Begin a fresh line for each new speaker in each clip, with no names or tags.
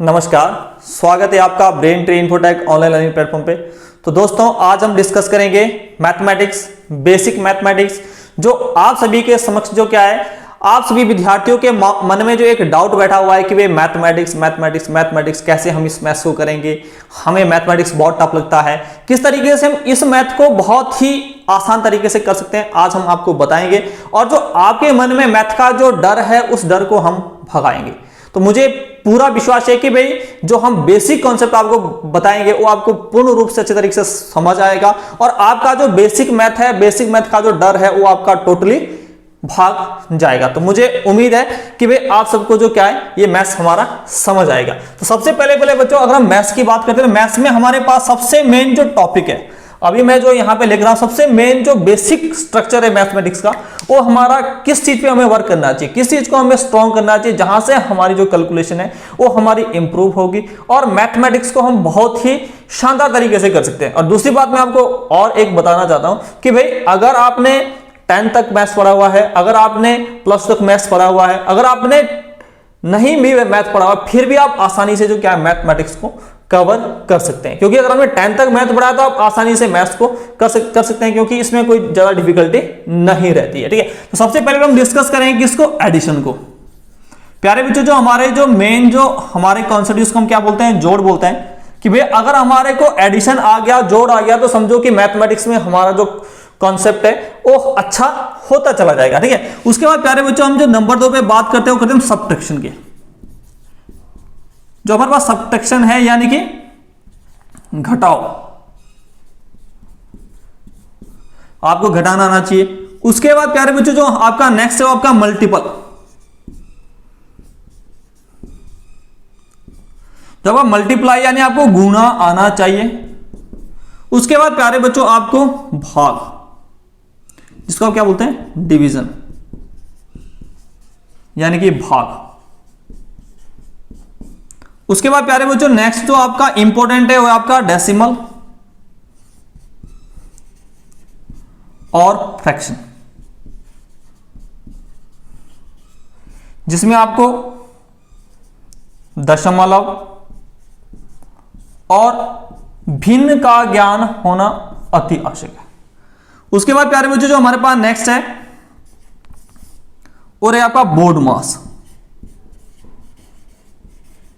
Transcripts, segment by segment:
नमस्कार, स्वागत है आपका brain tree infotech online learning platform पे। तो दोस्तों, आज हम डिस्कस करेंगे मैथमेटिक्स, बेसिक मैथमेटिक्स, जो आप सभी के समक्ष जो क्या है, आप सभी विद्यार्थियों के मन में जो एक डाउट बैठा हुआ है कि भाई मैथमेटिक्स कैसे हम इस मैथ्स को करेंगे, हमें मैथमेटिक्स बहुत टफ लगता है, किस तरीके से हम इस मैथ को बहुत ही आसान तरीके से कर सकते हैं, आज हम आपको बताएंगे। और जो आपके मन में मैथ का जो डर है, उस डर को हम भगाएंगे। तो मुझे पूरा विश्वास है कि भाई जो हम बेसिक कॉन्सेप्ट आपको बताएंगे वो आपको पूर्ण रूप से अच्छे तरीके से समझ आएगा और आपका जो बेसिक मैथ है, बेसिक मैथ का जो डर है वो आपका टोटली भाग जाएगा। तो मुझे उम्मीद है कि भाई आप सबको जो क्या है, ये मैथ्स हमारा समझ आएगा। तो सबसे पहले बच्चों, अगर हम मैथ्स की बात करते हैं, मैथ्स में हमारे पास सबसे मेन जो टॉपिक है, अभी मैं जो यहाँ पे लिख रहा हूं, सबसे मेन जो बेसिक स्ट्रक्चर है मैथमेटिक्स का, वो हमारा किस चीज पे हमें वर्क करना चाहिए, किस चीज को हमें स्ट्रॉन्ग करना चाहिए, जहां से हमारी जो कैलकुलेशन है वो हमारी इंप्रूव होगी और मैथमेटिक्स को हम बहुत ही शानदार तरीके से कर सकते हैं। और दूसरी बात मैं आपको और एक बताना चाहता हूं कि भाई अगर आपने 10 तक मैथ्स पढ़ा हुआ है, अगर आपने प्लस तक मैथ्स पढ़ा हुआ है, अगर आपने नहीं भी मैथ पढ़ा हुआ, फिर भी आप आसानी से जो क्या है मैथमेटिक्स को कवर कर सकते हैं, क्योंकि अगर हमने 10 तक मैथ पढ़ा तो आप आसानी से मैथ्स को कर सकते हैं, क्योंकि इसमें कोई ज्यादा डिफिकल्टी नहीं रहती है। ठीक है, तो सबसे पहले हम डिस्कस करेंगे किसको, एडिशन को। प्यारे बच्चों, जो हमारे जो मेन जो हमारे कॉन्सेप्ट, उसको हम क्या बोलते हैं, जोड़ बोलते हैं। कि भाई अगर हमारे को एडिशन आ गया, जोड़ आ गया, तो समझो कि मैथमेटिक्स में हमारा जो कॉन्सेप्ट है वो अच्छा होता चला जाएगा। ठीक है, उसके बाद प्यारे बच्चों, हम जो नंबर 2 पे बात करते हैं वो करते हैं सब्ट्रैक्शन की। जो हमारे पास सब्ट्रैक्शन है, यानी कि घटाओ, आपको घटाना आना चाहिए। उसके बाद प्यारे बच्चों, जो आपका नेक्स्ट है वो आपका मल्टीपल। जब आप मल्टीप्लाई यानी आपको गुणा आना चाहिए। उसके बाद प्यारे बच्चों आपको भाग, जिसको आप क्या बोलते हैं, डिवीजन, यानी कि भाग। उसके बाद प्यारे बच्चों नेक्स्ट जो आपका इंपॉर्टेंट है वो आपका डेसिमल और फ्रैक्शन, जिसमें आपको दशमलव और भिन्न का ज्ञान होना अति आवश्यक है। उसके बाद प्यारे बच्चों जो हमारे पास नेक्स्ट है और है आपका बोर्ड मास।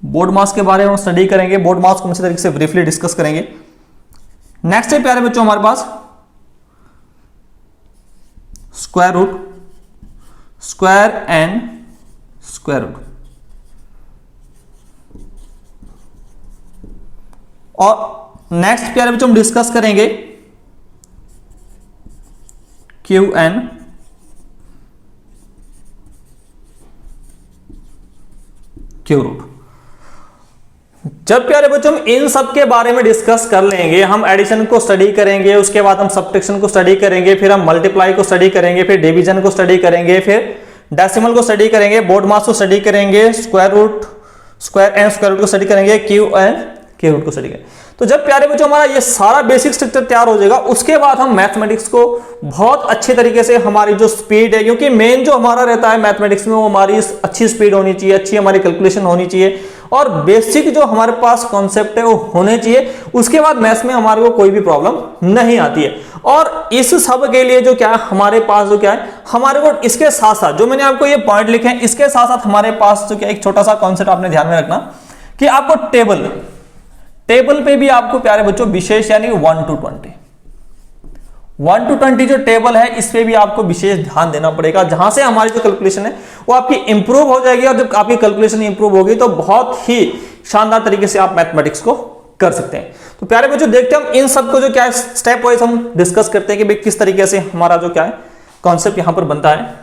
बोर्ड मास के बारे में हम स्टडी करेंगे, बोर्ड मास को अच्छे तरीके से ब्रीफली डिस्कस करेंगे। नेक्स्ट है प्यारे बच्चों हमारे पास square root, square and square root. और नेक्स्ट प्यारे बच्चों हम डिस्कस करेंगे क्यू एन क्यू रूट। जब प्यारे बच्चों हम इन सब के बारे में डिस्कस कर लेंगे, हम एडिशन को स्टडी करेंगे, उसके बाद हम सब्ट्रैक्शन को स्टडी करेंगे, फिर हम मल्टीप्लाई को स्टडी करेंगे, फिर डिवीजन को स्टडी करेंगे, फिर डेसिमल को स्टडी करेंगे, बोर्ड मास को स्टडी करेंगे, square root, square and square root को स्टडी करेंगे, क्यू एंड क्यू रूट को स्टडी करेंगे। तो जब प्यारे बच्चों हमारा ये सारा बेसिक स्ट्रक्चर तैयार हो जाएगा, उसके बाद हम मैथमेटिक्स को बहुत अच्छे तरीके से, हमारी जो स्पीड है, क्योंकि मेन जो हमारा रहता है मैथमेटिक्स में वो हमारी अच्छी स्पीड होनी चाहिए, अच्छी हमारी कैलकुलेशन होनी चाहिए और बेसिक जो हमारे पास कॉन्सेप्ट है वो होने चाहिए। उसके बाद मैथ्स में हमारे को कोई भी प्रॉब्लम नहीं आती है। और इस सब के लिए जो क्या है हमारे पास, जो क्या है हमारे को इसके साथ साथ जो मैंने आपको ये पॉइंट लिखे हैं, इसके साथ साथ हमारे पास जो क्या एक छोटा सा कॉन्सेप्ट आपने ध्यान में रखना कि आपको टेबल पे भी आपको प्यारे बच्चों विशेष, यानी 1 to 20 जो टेबल है, इस पे भी आपको विशेष ध्यान देना पड़ेगा, जहां से हमारी जो कैलकुलेशन है वो आपकी इंप्रूव हो जाएगी। और जब आपकी कैलकुलेशन इंप्रूव होगी तो बहुत ही शानदार तरीके से आप मैथमेटिक्स को कर सकते हैं। तो प्यारे बच्चों देखते हैं हम इन सब को जो क्या है स्टेप वाइज हम डिस्कस करते हैं कि भाई किस तरीके से हमारा जो क्या है कॉन्सेप्ट यहां पर बनता है।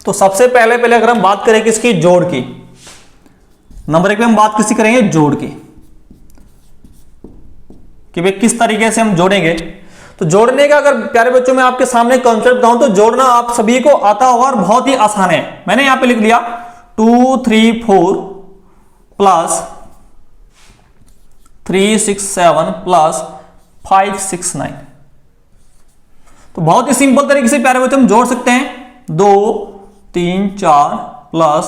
तो सबसे पहले अगर हम बात करें किसकी, जोड़ की, नंबर 1 पे हम बात किसकी करेंगे, जोड़ की, कि भाई किस तरीके से हम जोड़ेंगे। तो जोड़ने का अगर प्यारे बच्चों में आपके सामने कॉन्सेप्ट बताऊं तो जोड़ना आप सभी को आता होगा और बहुत ही आसान है। मैंने यहां पे लिख लिया 2 3 4 प्लस 367 प्लस 569। तो बहुत ही सिंपल तरीके से प्यारे बच्चों हम जोड़ सकते हैं। 2 3 4 प्लस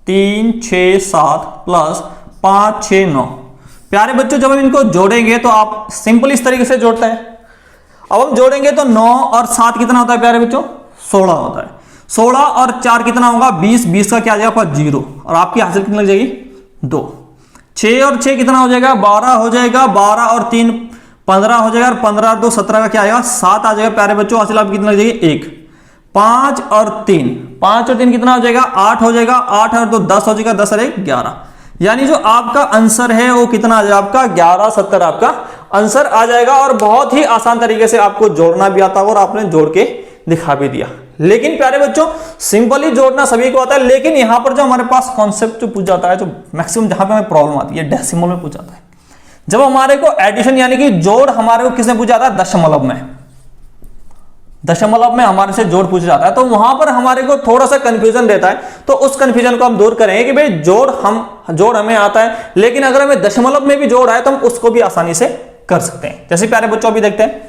3 6 7 प्लस 5 6 9। प्यारे बच्चों जब हम इनको जोड़ेंगे तो आप सिंपल इस तरीके से जोड़ते हैं। अब हम जोड़ेंगे तो 9 और 7 कितना होता है प्यारे बच्चों? 16 होता है। 16 और 4 कितना होगा? 20। 20 का क्या आ जाएगा? 0। और आपकी हासिल कितनी लग जाएगी? 2। 6 और 6 कितना हो जाएगा? 12 हो जाएगा। 12 और 3 15 हो जाएगा। और 15 और 2 17 का क्या आएगा? 7 आ जाएगा। प्यारे बच्चों हासिल आपकी कितनी लग जाएगी? 1। 5 और 3 कितना हो जाएगा? 8 हो जाएगा। 8 और 2 10 हो जाएगा। 10 और 1 11। यानी जो आपका आंसर है वो कितना आ जाएगा? आपका 1170 आपका आंसर आ जाएगा। और बहुत ही आसान तरीके से आपको जोड़ना भी आता है और आपने जोड़ के दिखा भी दिया। लेकिन प्यारे बच्चों सिंपली जोड़ना सभी को आता है, लेकिन यहां पर जो हमारे पास कॉन्सेप्ट जो पूछ जाता है, जो मैक्सिमम जहां पे हमें प्रॉब्लम आती है, डेसिमल में पूछ जाता है। जब हमारे को एडिशन यानी कि जोड़ हमारे को किसने पूछा था? दशमलव में। दशमलव में हमारे से जोड़ पूछा जाता है, तो वहां पर हमारे को थोड़ा सा कंफ्यूजन रहता है। तो उस कंफ्यूजन को हम दूर करेंगे कि भाई जोड़ हमें आता है, लेकिन अगर हमें दशमलव में भी जोड़ आए तो हम उसको भी आसानी से कर सकते हैं। जैसे प्यारे बच्चों अभी देखते हैं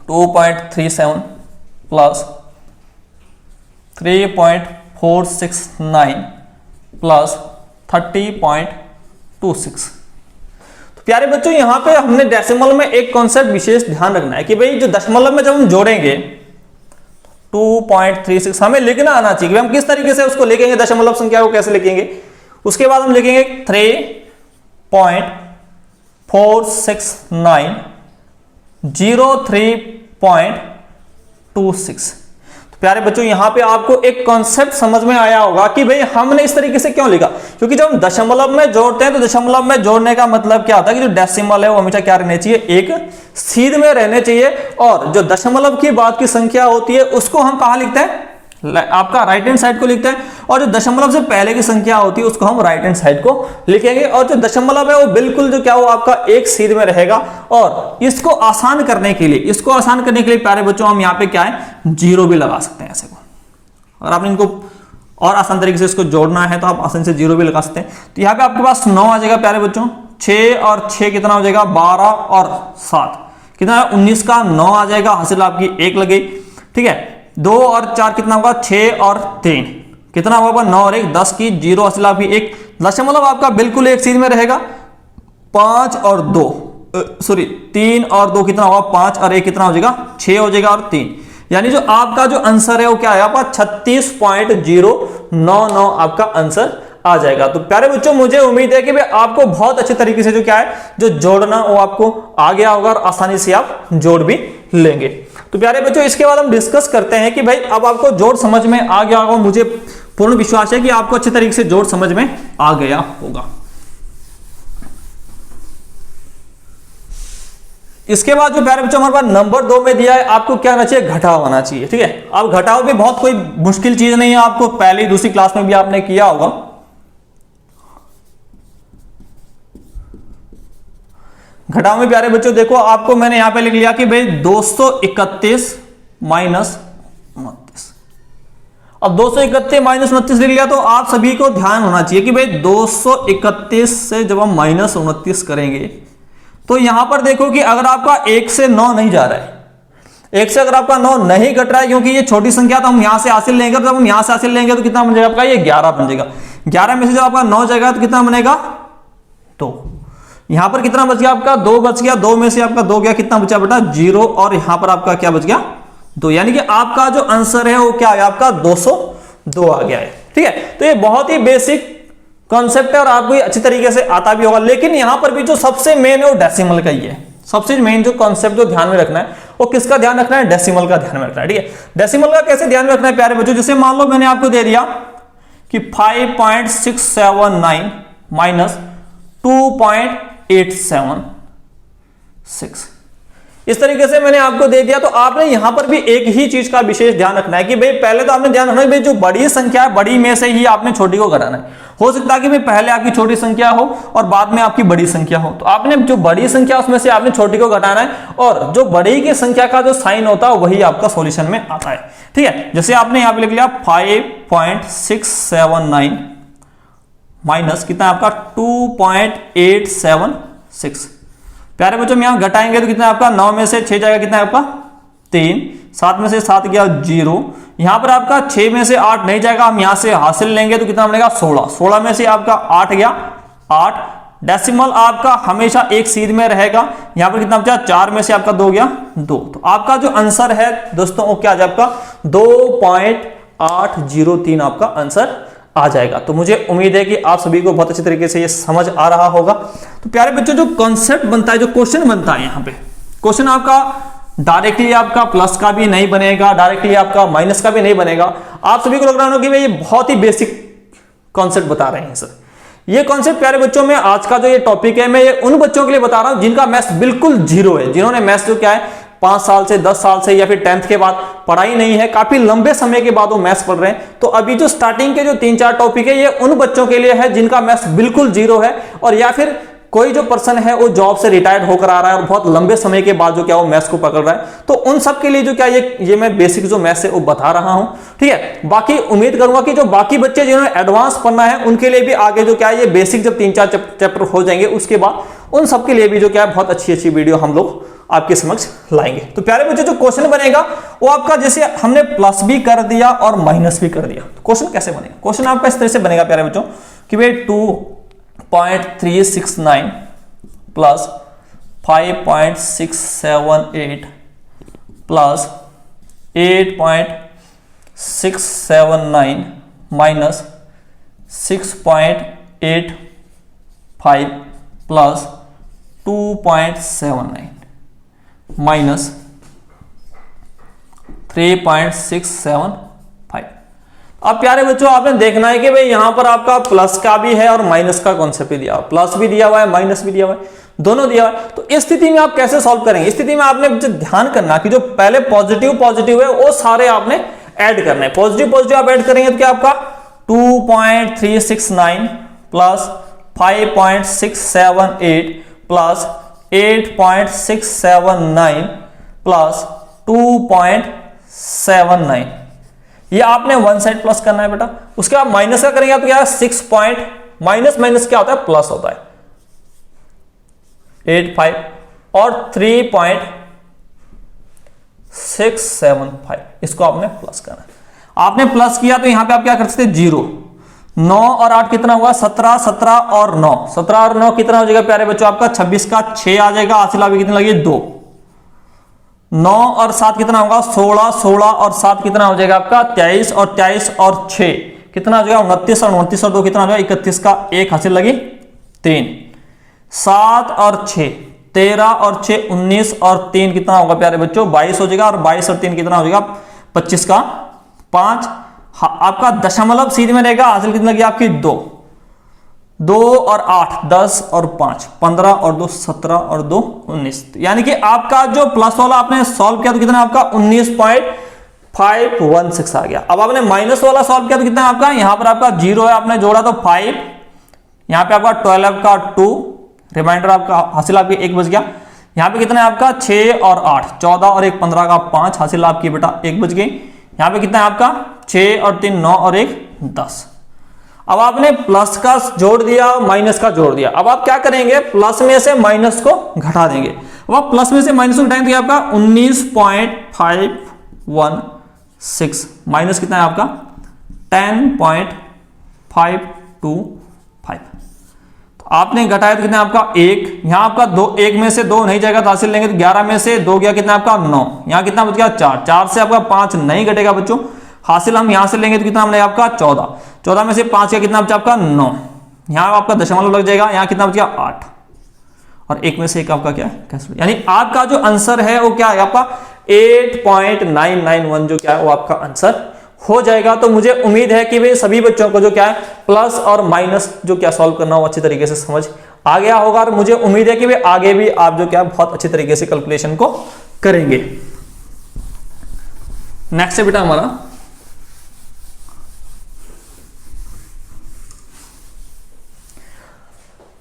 2.37 प्लस 3.469 प्लस 30.26। तो प्यारे बच्चों यहां पे हमने डेसिमल में एक कॉन्सेप्ट विशेष ध्यान रखना है कि भाई जो दशमलव में जब हम जोड़ेंगे 2.36 हमें लिखना आना चाहिए। हम किस तरीके से उसको लिखेंगे, दशमलव संख्या को कैसे लिखेंगे। उसके बाद हम लिखेंगे 3.469 03.26। तो प्यारे बच्चों यहां पे आपको एक कॉन्सेप्ट समझ में आया होगा कि भाई हमने इस तरीके से क्यों लिखा, क्योंकि जब हम दशमलव में जोड़ते हैं तो दशमलव में जोड़ने का मतलब क्या होता है कि जो डेसिमल है वो हमेशा क्या रहने चाहिए? एक सीध में रहने चाहिए। और जो दशमलव की बाद की संख्या होती है उसको हम कहां लिखते हैं? आपका राइट हैंड साइड को लिखते हैं। और जो दशमलव से पहले की संख्या होती है उसको हम राइट हैंड साइड को लिखेंगे। और जो दशमलव है वो बिल्कुल जो क्या हो आपका एक सीध में रहेगा। और इसको आसान करने के लिए प्यारे बच्चों हम यहाँ पे क्या है? 0 भी लगा सकते हैं ऐसे को। अगर आपने इनको और आसान तरीके से इसको जोड़ना है तो आप आसानी से 0 भी लगा सकते हैं। तो यहाँ पे आपके पास 9 आ जाएगा प्यारे बच्चों। 6 और 6 कितना हो जाएगा? 12 और 7 कितना? 19 का 9 आ जाएगा। हासिल आपकी 1 लग गई। ठीक है। 2 और 4 कितना होगा? 6 और 3 कितना होगा? 9 और 1 10 की 0 हासिल आपकी 1। दशमलव आपका बिल्कुल एक सीध में रहेगा। 5 और 2 सॉरी 3 और 2 कितना होगा? 5 और 1 कितना हो जाएगा? 6 हो जाएगा। और 3 यानी जो आपका जो आंसर है वो क्या है? आपका 36.099 आपका आंसर आ जाएगा। तो प्यारे बच्चों मुझे उम्मीद है कि भाई आपको बहुत अच्छे तरीके से जो क्या है जो जोड़ना वो आपको आ गया होगा और आसानी से आप जोड़ भी लेंगे। तो प्यारे बच्चों इसके बाद हम डिस्कस करते हैं कि भाई अब आपको जोड़ समझ में आ गया होगा। मुझे पूर्ण विश्वास है कि आपको अच्छे तरीके से जोड़ समझ में आ गया होगा। इसके बाद जो प्यारे बच्चों हमारे पास नंबर 2 में दिया है, आपको क्या आना चाहिए? घटाव आना चाहिए। ठीक है। अब घटाव भी बहुत कोई मुश्किल चीज नहीं है, आपको पहली दूसरी क्लास में भी आपने किया होगा। घटाव में प्यारे बच्चों देखो आपको मैंने यहां पे लिख लिया कि भाई 231 माइनस 29। अब 231 माइनस 29 लिख लिया तो आप सभी को ध्यान होना चाहिए कि भाई 231 से जब हम माइनस 29 करेंगे तो यहां पर देखो कि अगर आपका 1 से 9 नहीं जा रहा है, 1 से अगर आपका 9 नहीं घट रहा है, क्योंकि ये छोटी संख्या तो हम यहां से हासिल लेंगे। जब हम यहां से हासिल लेंगे तो कितना बन जाएगा आपका? ये 11 बन जाएगा। 11 में से जब आपका 9 जाएगा तो कितना बनेगा? 2। यहां पर कितना बच गया आपका? 2 बच गया। 2 में से आपका 2 गया, कितना बचा बेटा? 0। और यहां पर आपका क्या बच गया? 2। यानी कि आपका जो आंसर है वो क्या है? आपका 202 आ गया है। ठीक है। तो ये बहुत ही बेसिक कॉन्सेप्ट है और आपको ये अच्छी तरीके से आता भी होगा। लेकिन यहां पर भी जो सबसे मेन है वो डेसिमल का ही है। सबसे मेन जो कॉन्सेप्ट जो ध्यान में रखना है वो किसका ध्यान रखना है? डेसिमल का ध्यान में रखना है। ठीक है। डेसिमल का कैसे ध्यान में रखना है प्यारे बच्चों? जैसे मान लो मैंने आपको दे दिया कि 5.679 माइनस 2.876 इस तरीके से मैंने आपको दे दिया। तो आपने यहां पर भी एक ही चीज का विशेष ध्यान रखना है कि भाई पहले तो आपने ध्यान रखना है भाई जो बड़ी संख्या है बड़ी में से ही आपने छोटी को घटाना है। हो सकता है कि भाई पहले आपकी छोटी संख्या हो और बाद में आपकी बड़ी संख्या हो, तो आपने जो बड़ी संख्या उसमें से आपने छोटी को घटाना है और जो बड़ी की संख्या का जो साइन होता है वही आपका सॉल्यूशन में आता है। ठीक है। जैसे आपने यहां पे लिख लिया 5.679 माइनस कितना है आपका 2.876। प्यारे बच्चों हम यहां घटाएंगे तो कितना है आपका 9 में से 6 जाएगा, कितना है आपका 3, 7 में से 7 गया 0, यहां पर आपका 6 में से 8 नहीं जाएगा, हम यहां से हासिल लेंगे तो कितना बनेगा 16, 16 में से आपका 8 गया 8, डेसिमल आपका हमेशा एक सीध में रहेगा, यहां पर कितना बचा 4 में से आपका 2 गया 2, तो आपका जो आंसर है दोस्तों वो क्या आ जाएगा आपका 2.803 आपका आंसर आ जाएगा। तो मुझे उम्मीद है कि आप सभी को बहुत अच्छी तरीके से ये समझ आ रहा होगा। तो प्यारे बच्चों जो कॉन्सेप्ट बनता है, जो क्वेश्चन बनता है, यहां पे क्वेश्चन आपका डायरेक्टली आपका प्लस का भी नहीं बनेगा, डायरेक्टली आपका माइनस का भी नहीं बनेगा। आप सभी को लग रहा होगा कि भाई ये बहुत ही बेसिक कॉन्सेप्ट बता रहे हैं सर। ये कॉन्सेप्ट प्यारे बच्चों में आज का जो ये टॉपिक है, मैं ये उन बच्चों के लिए बता रहा हूं जिनका मैथ्स बिल्कुल जीरो है, जिन्होंने मैथ्स जो क्या है 5 साल से 10 साल से या फिर 10th के बाद पढ़ाई नहीं है, काफी लंबे समय के बाद वो मैथ्स पढ़ रहे हैं। तो अभी जो स्टार्टिंग के जो 3-4 टॉपिक है ये उन बच्चों के लिए है जिनका मैथ्स बिल्कुल जीरो है, और या फिर कोई जो पर्सन है वो जॉब से रिटायर्ड होकर आ रहा है और बहुत लंबे समय के बाद जो क्या वो मैथ्स को पकड़ रहा है। तो उन सब के लिए जो क्या ये मैं बेसिक जो मैथ्स है वो बता रहा हूं, ठीक है। बाकी उम्मीद करूंगा कि जो बाकी बच्चे जिन्होंने एडवांस पढ़ना है उनके लिए भी आगे जो क्या ये बेसिक जब 3-4 चैप्टर हो जाएंगे उसके बाद उन सब के लिए भी जो क्या है बहुत अच्छी वीडियो हम लोग आपके समक्ष लाएंगे। तो प्यारे बच्चे जो क्वेश्चन बनेगा वो आपका जैसे हमने प्लस भी कर दिया और माइनस भी कर दिया, तो क्वेश्चन कैसे बनेगा? क्वेश्चन आपका इस तरह से बनेगा प्यारे बच्चों कि भाई 2.369 plus 5.678 plus 8.679 minus 6.85 plus 2.79 minus 3.675। अब प्यारे बच्चों आपने देखना है कि भाई यहां पर आपका प्लस का भी है और माइनस का कॉन्सेप्ट भी दिया हुआ, प्लस भी दिया हुआ है माइनस भी दिया हुआ है, दोनों दिया हुआ है। तो इस स्थिति में आप कैसे सॉल्व करेंगे? इस स्थिति में आपने ध्यान करना कि जो पहले पॉजिटिव है वो सारे आपने ऐड करने हैं। पॉजिटिव आप ऐड करेंगे तो क्या आपका 2.369 प्लस 5.678 प्लस 8.679 प्लस 2.79, ये आपने वन साइड प्लस करना है बेटा। उसके बाद माइनस का करेंगे तो क्या है 6 पॉइंट माइनस क्या होता है प्लस होता है 85 और 3.675, इसको आपने प्लस करना है। आपने प्लस किया तो यहां पे आप क्या कर सकते 0, 9 और 8 कितना होगा 17, 17 और 9, 17 और 9 कितना हो जाएगा प्यारे बच्चों आपका 26 का 6 आ जाएगा, हासिल आपकी कितनी लगी 2, 9 और 7 कितना होगा 16, 16 और 7 कितना हो जाएगा आपका 23 और 23 और 6 कितना हो जाएगा 29 और 29 और 2 कितना हो जाएगा 31 का 1 हासिल लगी 3, 7 और 6 13 और 6 19 और 3 कितना होगा प्यारे बच्चों 22 हो जाएगा, और 22 और 3 कितना हो जाएगा 25 का 5, आपका दशमलव सीध में रहेगा, हासिल कितनी लगी आपकी 2, 2 और 8 10 और 5 15 और 2 17 और 2 19, यानी कि आपका जो प्लस वाला आपने सॉल्व किया तो कितना आपका 19.516 आ गया। अब आपने माइनस वाला सॉल्व किया तो कितना आपका यहां पर आपका 0 है, आपने जोड़ा तो 5, यहां पे आपका 12 का 2, रिमाइंडर आपका हासिल आपकी 1 बच गया। यहां पे कितना है आपका 6 और 8 14 और 1 15 का 5 हासिल आपकी बेटा 1 बच गई। यहां पे कितना है आपका 6 और 3 9 और 1 10। अब आपने प्लस का जोड़ दिया माइनस का जोड़ दिया, अब आप क्या करेंगे प्लस में से माइनस को घटा देंगे। अब आप प्लस में से माइनस को घटाएंगे तो आपका 19.516 माइनस कितना है आपका 10.525, तो आपने घटाया तो कितना आपका 1, यहां आपका 2 1 में से 2 नहीं जाएगा तो हासिल लेंगे तो 11 में से 2 गया कितना आपका 9, यहां कितना बच गया 4, 4 से आपका 5 नहीं घटेगा बच्चों, हासिल हम यहां से लेंगे तो कितना हमने आपका 14, 14 में से 5 का कितना बचा आपका 9, यहां आपका दशमलव लग जाएगा, यहां कितना बच गया 8 और 1 में से 1 आपका क्या है कैंसिल, यानी आपका जो आंसर है वो क्या है आपका 8.991 जो क्या है वो आपका आंसर हो जाएगा। तो मुझे उम्मीद है कि भाई सभी बच्चों को जो क्या है प्लस और माइनस जो क्या सॉल्व करना हो अच्छी तरीके से समझ आ गया होगा, और मुझे उम्मीद है कि भाई आगे भी आप जो क्या बहुत अच्छी तरीके से कैलकुलेशन को करेंगे। नेक्स्ट है बेटा हमारा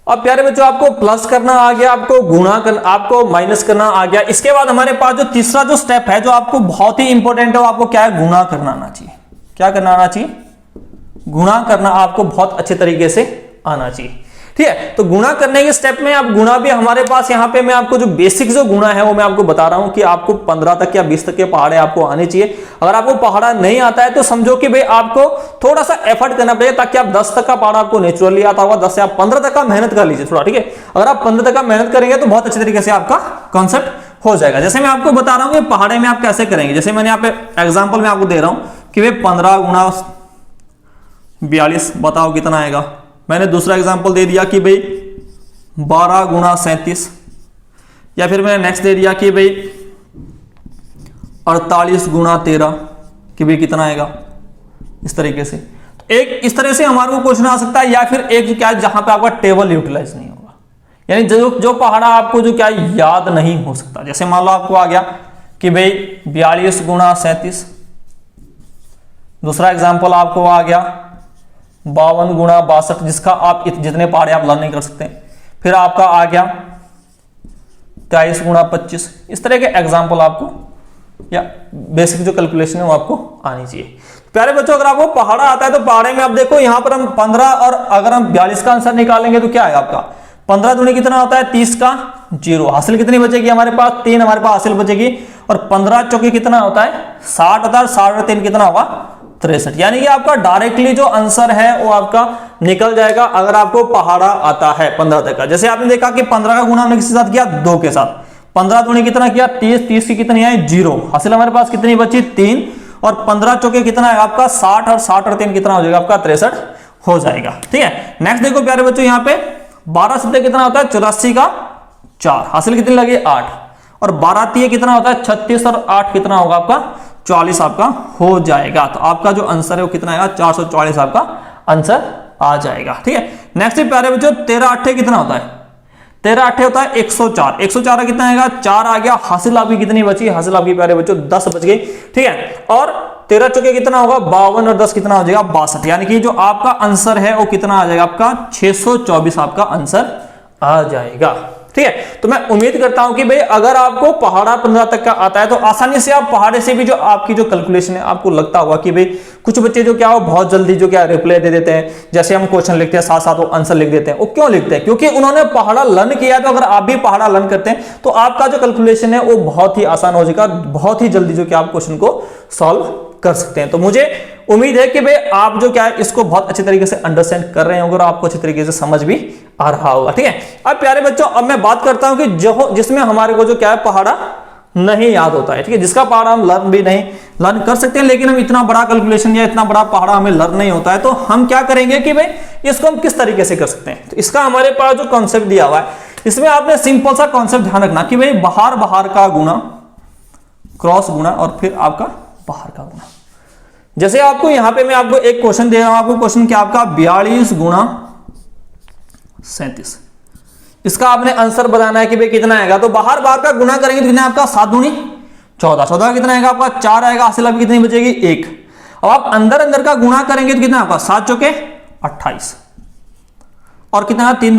अब प्यारे बच्चों आपको प्लस करना आ गया, आपको गुणा करना, आपको माइनस करना आ गया। इसके बाद हमारे पास जो तीसरा जो स्टेप है जो आपको बहुत ही इंपॉर्टेंट है वो आपको क्या है गुणा करना आना चाहिए। क्या करना आना चाहिए? गुणा करना आपको बहुत अच्छे तरीके से आना चाहिए। ठीक है, तो गुणा करने के स्टेप में अब गुणा भी हमारे पास यहाँ पे मैं आपको जो बेसिक जो गुणा है वो मैं आपको बता रहा हूं कि आपको 15 तक या 20 तक के पहाड़े आपको आने चाहिए। अगर आपको पहाड़ा नहीं आता है तो समझो कि भाई आपको थोड़ा सा एफर्ट करना पड़ेगा ताकि आप 10 तक का पहाड़ा आपको नेचुरली आता होगा, 10 से आप 15 तक का मेहनत कर लीजिए थोड़ा। ठीक है, अगर आप 15 तक का मेहनत करेंगे तो बहुत अच्छे तरीके से आपका कॉन्सेप्ट हो जाएगा। जैसे मैं आपको बता रहा हूँ कि पहाड़े में आप कैसे करेंगे, जैसे मैंने यहाँ पे एग्जाम्पल में आपको दे रहा हूँ कि भाई 15 गुणा 42 बताओ कितना आएगा। मैंने दूसरा एग्जाम्पल दे दिया कि भाई 12 गुणा 37, या फिर मैंने नेक्स्ट दे दिया कि भाई 48 गुणा 13 कि भाई कितना आएगा, इस तरीके से। तो एक इस तरह से हमारे को क्वेश्चन आ सकता है, या फिर एक क्या जहां पे आपका टेबल यूटिलाइज नहीं होगा, यानी जो पहाड़ा आपको जो क्या याद नहीं हो सकता। जैसे मान लो आपको आ गया कि भाई 42 गुणा 37, दूसरा एग्जाम्पल आपको आ गया 52 गुणा 62, जिसका आप जितने पहाड़े आप लर्न नहीं कर सकते। फिर आपका आ गया 23 गुणा 25। इस तरह के एग्जाम्पल आपको या बेसिक जो कैलकुलेशन है वो आपको आनी चाहिए। प्यारे बच्चों, अगर आपको पहाड़ा आता है तो पहाड़े में आप देखो यहां पर हम 15 और अगर हम 42 का आंसर निकालेंगे तो क्या आएगा आपका 15 दूनी कितना होता है 30 का 0, हासिल कितनी बचेगी हमारे पास 3, हमारे पास हासिल बचेगी। और 15 चौके कितना होता है 60 होता है, 60 और 3 कितना होगा 63। यानी कि आपका डायरेक्टली जो आंसर है वो आपका निकल जाएगा अगर आपको पहाड़ा आता है 15 तक का। जैसे आपने देखा कि 15 का गुणा हमने किसके साथ किया 2 के साथ, 15 दूनी कितना किया 30, 30 की कितनी है 0, हासिल हमारे पास कितनी बची 3, और 15 चौके कितना है आपका 60, और 60 और 3 कितना हो जाएगा आपका 63 हो जाएगा। ठीक है, नेक्स्ट देखो प्यारे बच्चों, यहाँ पे 12 से कितना होता है 84 का 4, हासिल कितनी लगी 8, और 12 तीय कितना होता है 36, और 8 कितना होगा आपका 40 आपका हो जाएगा। तो आपका जो आंसर है वो कितना आएगा 444 आपका आंसर आ जाएगा। ठीक है, नेक्स्ट प्यारे बच्चों 13 8 कितना होता है 13 8 होता है 104, 104 का कितना आएगा 4 आ गया, हासिल आपकी कितनी बची, हासिल आपकी प्यारे बच्चों 10 बच गई। ठीक है, और 13 चौके कितना होगा 52, और 10 कितना हो जाएगा 62, यानी कि जो आपका आंसर है वो कितना आ जाएगा आपका 624 आपका आंसर आ जाएगा। ठीक है, तो मैं उम्मीद करता हूं कि भाई अगर आपको पहाड़ा 15 तक का आता है तो आसानी से आप पहाड़े से भी जो आपकी जो कैलकुलेशन है आपको लगता होगा कि भाई कुछ बच्चे जो क्या हो बहुत जल्दी जो क्या रिप्लाई दे देते हैं, जैसे हम क्वेश्चन लिखते हैं साथ साथ वो आंसर लिख देते हैं। वो क्यों लिखते हैं, क्योंकि उन्होंने पहाड़ा लर्न किया है। तो अगर आप भी पहाड़ा लर्न करते हैं तो आपका जो कैलकुलेशन है वो बहुत ही आसान हो जाएगा, बहुत ही जल्दी जो क्या आप क्वेश्चन को सॉल्व कर सकते हैं। तो मुझे उम्मीद है कि भाई आप जो क्या है इसको बहुत अच्छे तरीके से अंडरस्टैंड कर रहे होंगे और आपको अच्छे तरीके से समझ भी आ रहा होगा। ठीक है, अब प्यारे बच्चों अब मैं बात करता हूं कि जो जिसमें हमारे को जो क्या है पहाड़ा नहीं याद होता है। ठीक है, जिसका पहाड़ा हम लर्न भी नहीं लर्न कर सकते हैं, लेकिन हम इतना बड़ा कैलकुलेशन या इतना बड़ा पहाड़ा हमें लर्न नहीं होता है, तो हम क्या करेंगे कि भाई इसको हम किस तरीके से कर सकते हैं। तो इसका हमारे पास जो कॉन्सेप्ट दिया हुआ है इसमें आपने सिंपल सा कॉन्सेप्ट ध्यान रखना कि भाई बाहर बाहर का गुना, क्रॉस गुना, और फिर आपका बाहर का गुना। जैसे आपको यहां पे मैं आपको एक क्वेश्चन दे रहा हूं, आपको क्वेश्चन क्या आपका 42 गुणा 37, इसका आपने आंसर बताना है कि भाई कितना आएगा। तो बाहर बाहर का गुना करेंगे तो कितना आपका 7 दूनी 14, 14 कितना आएगा आपका 4 आएगा, हासिल आपकी कितनी बचेगी 1। अब आप अंदर अंदर का गुना करेंगे तो कितना आपका 7 चौके 28, और कितना 3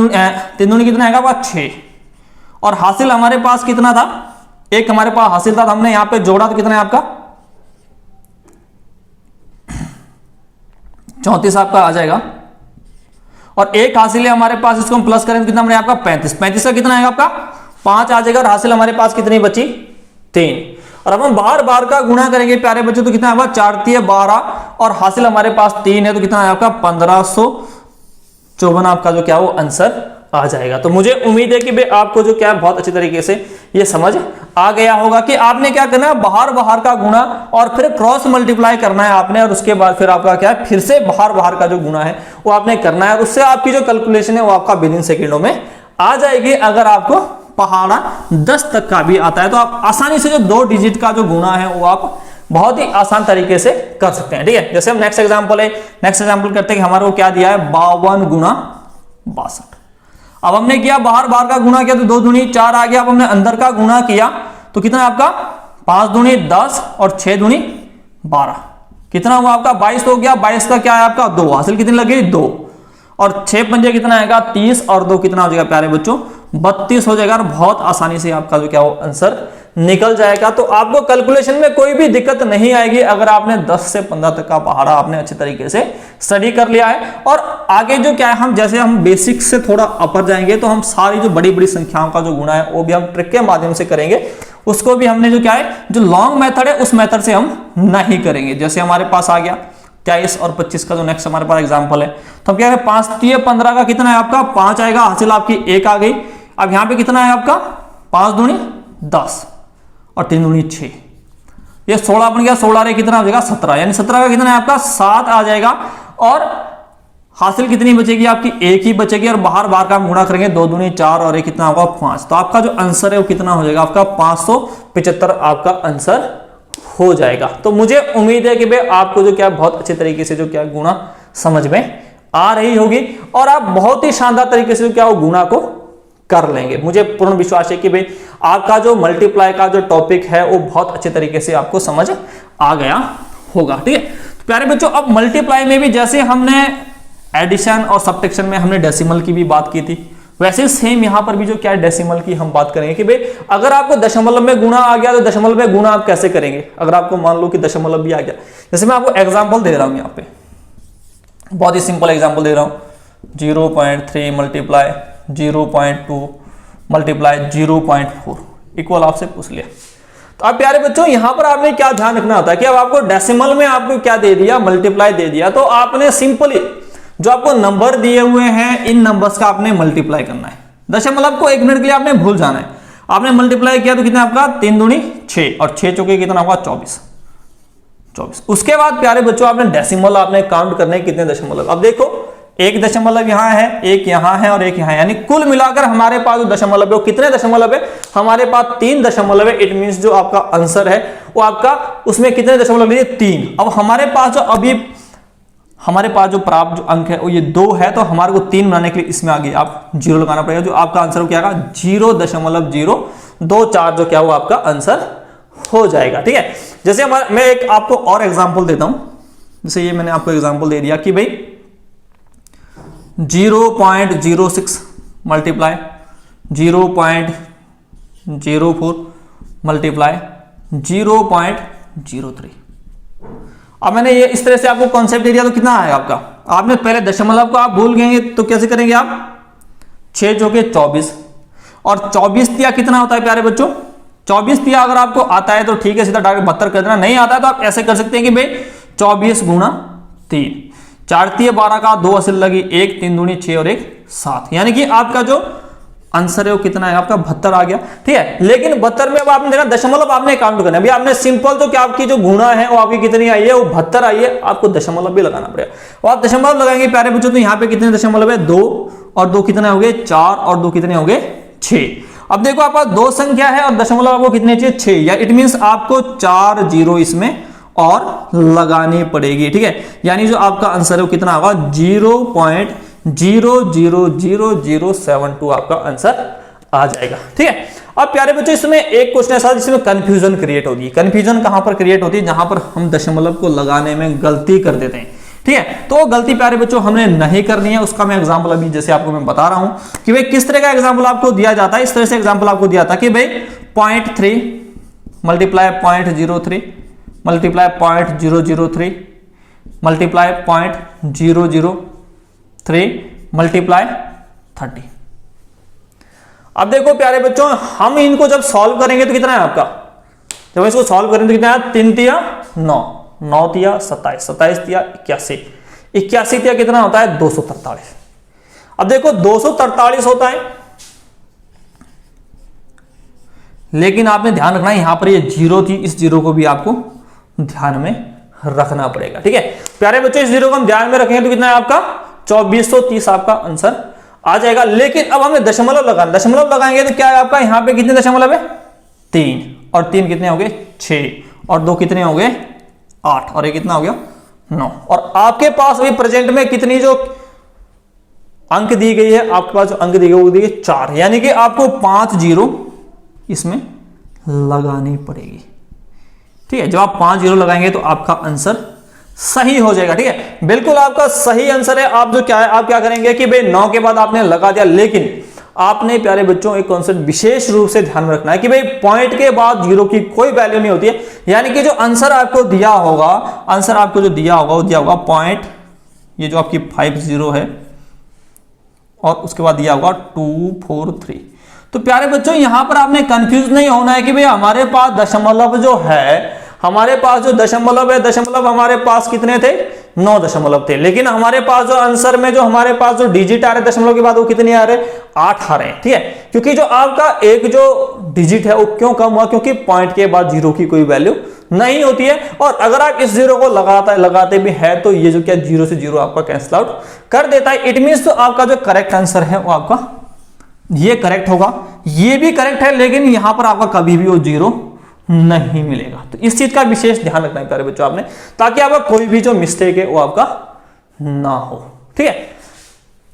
दूनी कितना आएगा आपका 6, और हासिल हमारे पास कितना था 1 हमारे पास हासिल था, तो हमने यहां पे जोड़ा तो कितना है आपका 34 आपका आ जाएगा, और 1 हासिल है हमारे पास, इसको हम प्लस करें तो कितना बनेगा आपका 35, 35 का कितना आएगा आपका 5 आ जाएगा, और हासिल हमारे पास कितनी बची 3। और अब हम बाहर बाहर का गुणा करेंगे प्यारे बच्चों तो कितना आएगा 4 3 12, और हासिल हमारे पास 3 है तो कितना आएगा आपका 1554 आपका जो क्या वो आंसर आ जाएगा। तो मुझे उम्मीद है कि भाई आपको जो क्या है बहुत अच्छी तरीके से ये समझ आ गया होगा कि आपने क्या करना है बाहर बाहर का गुणा और फिर क्रॉस मल्टीप्लाई करना है आपने, और उसके बाद फिर आपका क्या है फिर से बाहर बाहर का जो गुणा है वो आपने करना है, और उससे आपकी जो कैलकुलेशन है वो आपका विद इन सेकेंडों में आ जाएगी। अगर आपको पहाड़ा 10 तक का भी आता है तो आप आसानी से जो 2 डिजिट का जो गुणा है वो आप बहुत ही आसान तरीके से कर सकते हैं। ठीक है, जैसे हम नेक्स्ट एग्जांपल करते हैं कि हमारे को क्या दिया है 52 गुणा 62। अब हमने किया बाहर बाहर का गुणा किया तो 2 दूनी 4 आ गया। अब हमने अंदर का गुणा किया तो कितना आपका 5 दूनी 10 और 6 दूनी 12, कितना हुआ आपका 22 हो गया। 22 का क्या है आपका 2, हासिल कितनी लगी 2, और 6 पंजे कितना आएगा 30, और 2 कितना हो जाएगा प्यारे बच्चों 32 हो जाएगा। और बहुत आसानी से आपका जो क्या वो आंसर निकल जाएगा। तो आपको कैलकुलेशन में कोई भी दिक्कत नहीं आएगी अगर आपने 10 से 15 तक का पहाड़ा आपने अच्छे तरीके से स्टडी कर लिया है। और आगे जो क्या है, हम जैसे हम बेसिक से थोड़ा अपर जाएंगे तो हम सारी जो बड़ी बड़ी संख्याओं का जो गुणा है वो भी हम ट्रिक के माध्यम से करेंगे। उसको भी हमने जो क्या है, जो लॉन्ग मेथड है उस मेथड से हम नहीं करेंगे। जैसे हमारे पास आ गया 23 और 25 का जो नेक्स्ट हमारे पास एग्जांपल है, तो हम क्या करें, 5 3 15 का कितना है आपका 5 आएगा, हासिल आपकी 1 आ गई। अब यहां पे कितना है आपका 5 दूनी 10 और 3 दूनी 6, ये 16 बन गया। 16 रे कितना हो जाएगा 17, यानी 17 का कितना है आपका 7 आ जाएगा। और हासिल कितनी बचेगी आपकी 1 ही बचेगी। और बाहर बाहर का हम गुणा करेंगे 2 दूनी 4 और 1 कितना होगा 5। तो आपका जो आंसर है वो कितना हो जाएगा आपका 575 आपका आंसर हो जाएगा। तो मुझे उम्मीद है कि भाई आपको जो क्या बहुत अच्छे तरीके से जो क्या गुणा समझ में आ रही होगी और आप बहुत ही शानदार तरीके से जो क्या वो गुणा को कर लेंगे। मुझे पूर्ण विश्वास है कि भाई आपका जो मल्टीप्लाई का जो टॉपिक है वो बहुत अच्छे तरीके से आपको समझ आ गया होगा। ठीक है, तो प्यारे बच्चों, अब मल्टीप्लाई में भी जैसे हमने एडिशन और सब्ट्रैक्शन में हमने डेसिमल की भी बात की थी, वैसे सेम यहां पर भी जो क्या है डेसिमल की हम बात करेंगे कि भाई अगर आपको दशमलव में गुणा आ गया तो दशमलव में गुणा आप कैसे करेंगे। अगर आपको मान लो कि दशमलव भी आ गया, जैसे मैं आपको एग्जांपल दे रहा हूं, यहाँ पे बहुत ही सिंपल एग्जांपल दे रहा हूं, 0.3 मल्टीप्लाई 0.2 मल्टीप्लाई 0.4 इक्वल आपसे पूछ लिया। तो अब प्यारे बच्चों यहां पर आपने क्या ध्यान रखना होता है कि अब आपको डेसिमल में आपको क्या दे दिया, मल्टीप्लाई दे दिया, तो आपने सिंपली जो आपको नंबर दिए हुए हैं इन नंबर्स का आपने मल्टीप्लाई करना है। दशमलव को 1 मिनट के लिए आपने भूल जाना है। आपने मल्टीप्लाई किया तो कितना आपका 3 दूनी 6 और 6 चौके कितना होगा 24। उसके बाद प्यारे बच्चों आपने डेसिमल आपने काउंट करने कितने दशमलव। अब देखो 1 दशमलव यहां है, 1 यहां है और 1 यहां है, यानी कुल मिलाकर हमारे पास जो दशमलव है कितने दशमलव है, हमारे पास 3 दशमलव है। इट मींस जो आपका आंसर है वो आपका उसमें कितने दशमलव है 3। अब हमारे पास जो अभी हमारे पास जो प्राप्त जो अंक है वो ये 2 है, तो हमारे को 3 बनाने के लिए इसमें आगे आप 0 लगाना पड़ेगा। जो आपका आंसर क्या आएगा 0.024 जो क्या वो आपका आंसर हो जाएगा। ठीक है, जैसे मैं एक आपको और एग्जांपल देता हूं। जैसे ये मैंने आपको एग्जांपल दे दिया कि भाई 0.06 मल्टीप्लाई 0.04 मल्टीप्लाई 0.03। अब मैंने ये इस तरह से आपको कॉन्सेप्ट दे दिया तो कितना आएगा आपका। आपने पहले दशमलव को आप भूल गए तो कैसे करेंगे आप, 6 चौके 24 और 24 तिया कितना होता है प्यारे बच्चों, 24 तिया अगर आपको आता है तो ठीक है सीधा डायरेक्ट 72 कर देना, नहीं आता है तो आप ऐसे कर सकते हैं कि भाई 24 गुणा 3, 4 तिया 12 का 2 असल लगी 1, 3 दूनी 6 और 1 7, यानी कि आपका जो आंसर है वो कितना है आपका 72 आ गया। ठीक है, लेकिन 72 में अब आपने देखा दशमलव आपने काउंट करना है। अभी आपने सिंपल तो क्या आपकी जो गुणा है वो आपकी कितनी आई है, वो 72 आई है, आपको दशमलव भी लगाना पड़ेगा। और आप दशमलव लगाएंगे प्यारे बच्चों तो यहाँ पे कितने दशमलव है 2 और 2 कितने हो गए 4 और 2 कितने हो गए 6। अब देखो आपका 2 संख्या है और दशमलव आपको कितने चाहिए 6, या इट मीन आपको 4 जीरो इसमें और लगानी पड़ेगी। ठीक है, यानी जो आपका आंसर है वो कितना होगा 0.000072 आपका आंसर आ जाएगा। ठीक है, अब प्यारे बच्चों इसमें एक क्वेश्चन ऐसा जिसमें कंफ्यूजन क्रिएट होती है। कंफ्यूजन कहां पर क्रिएट होती है, जहां पर हम दशमलव को लगाने में गलती कर देते हैं। ठीक है, तो गलती प्यारे बच्चों हमने नहीं करनी है। उसका मैं एग्जांपल अभी जैसे आपको मैं बता रहा हूं कि भाई किस तरह का एग्जांपल आपको दिया जाता है। इस तरह से एग्जांपल आपको दिया था कि भाई 0.3 मल्टीप्लाई 0.03 मल्टीप्लाई 0.003 मल्टीप्लाई 0.003 मल्टीप्लाई 30। अब देखो प्यारे बच्चों हम इनको जब सॉल्व करेंगे तो कितना है आपका, जब इसको सॉल्व करेंगे तो कितना है 3 तिया 9, 9 तिया 27, 27 तिया 81, 81 तिया कितना होता है 243। अब देखो 243 होता है, लेकिन आपने ध्यान रखना है यहां पर ये 0 थी, इस 0 को भी आपको ध्यान में रखना पड़ेगा। ठीक है प्यारे बच्चों, इस 0 को हम ध्यान में रखेंगे तो कितना है आपका 2430 आपका आंसर आ जाएगा। लेकिन अब हमें दशमलव लगाना, दशमलव लगाएंगे तो क्या है आपका यहां पे कितने दशमलव है 3 और 3 कितने हो गए 6 और 2 कितने हो गए 8 और ये कितना हो गया 9। और आपके पास अभी प्रेजेंट में कितनी जो अंक दी गई है, आपके पास जो अंक दी गई वो दी गई 4, यानी कि आपको 5 0 इसमें लगानी पड़ेगी। ठीक है, जब आप 5 0 लगाएंगे तो आपका आंसर सही हो जाएगा। ठीक है, बिल्कुल आपका सही आंसर है। आप जो क्या है आप क्या करेंगे कि भाई 9 के बाद आपने लगा दिया, लेकिन आपने प्यारे बच्चों एक कॉन्सेप्ट विशेष रूप से ध्यान में रखना है कि भाई पॉइंट के बाद जीरो की कोई वैल्यू नहीं होती है। यानी कि जो आंसर आपको दिया होगा, आंसर आपको जो दिया होगा वो दिया होगा पॉइंट, ये जो आपकी 50 है और उसके बाद दिया होगा 243। तो प्यारे बच्चों यहां पर आपने कंफ्यूज नहीं होना है कि भाई हमारे पास दशमलव जो है, हमारे पास जो दशमलव है, दशमलव हमारे पास कितने थे, 9 दशमलव थे, लेकिन हमारे पास जो आंसर में जो हमारे पास जो डिजिट आ रहे दशमलव के बाद वो कितने आ रहे, 8 आ रहे हैं। ठीक है, क्योंकि जो आपका एक जो डिजिट है वो क्यों कम हुआ, क्योंकि पॉइंट के बाद जीरो की कोई वैल्यू नहीं होती है। और अगर आप इस जीरो को लगाते भी है तो ये जो क्या जीरो से जीरो आपका कैंसिल आउट कर देता है। इट मीन्स तो आपका जो करेक्ट आंसर है वो आपका ये करेक्ट होगा, ये भी करेक्ट है, लेकिन यहां पर आपका कभी भी वो जीरो नहीं मिलेगा। तो इस चीज का विशेष ध्यान रखना है प्यारे बच्चों आपने, ताकि आपका कोई भी जो मिस्टेक है वो आपका ना हो। ठीक है,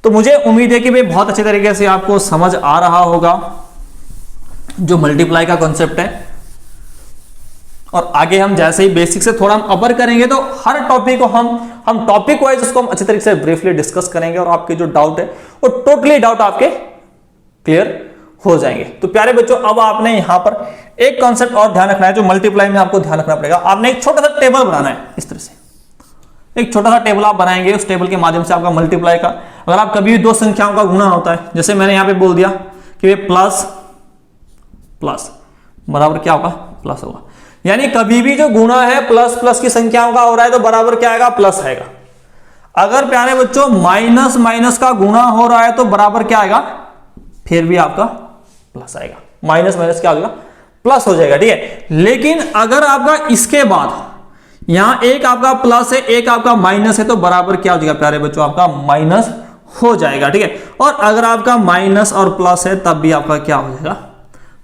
तो मुझे उम्मीद है कि भाई बहुत अच्छे तरीके से आपको समझ आ रहा होगा जो मल्टीप्लाई का कॉन्सेप्ट है। और आगे हम जैसे ही बेसिक से थोड़ा हम अपर करेंगे तो हर टॉपिक को हम टॉपिक वाइज उसको हम अच्छे तरीके से ब्रीफली डिस्कस करेंगे और आपके जो डाउट है वो टोटली डाउट आपके क्लियर हो जाएंगे। तो प्यारे बच्चों अब आपने यहां पर एक कॉन्सेप्ट और ध्यान रखना है, जो मल्टीप्लाई में आपको ध्यान रखना पड़ेगा। आपने एक छोटा सा टेबल बनाना है, इस तरह से एक छोटा सा टेबल आप बनाएंगे, उस टेबल के माध्यम से आपका मल्टीप्लाई का, अगर आप कभी भी दो संख्याओं का गुणा होता है, जैसे मैंने यहां पे बोल दिया कि ये प्लस प्लस बराबर क्या होगा, प्लस होगा। यानी कभी भी जो गुणा है प्लस प्लस की संख्याओं का हो रहा है तो बराबर क्या आएगा, प्लस आएगा। अगर प्यारे बच्चों माइनस माइनस का गुणा हो रहा है तो बराबर क्या आएगा, फिर भी आपका प्लस आएगा। माइनस माइनस क्या हो जाएगा, प्लस हो जाएगा। ठीक है, लेकिन अगर आपका इसके बाद यहां एक आपका प्लस है एक आपका माइनस है तो बराबर क्या हो जाएगा प्यारे बच्चों, आपका माइनस हो जाएगा। ठीक है, और अगर आपका माइनस और प्लस है तब भी आपका क्या हो जाएगा,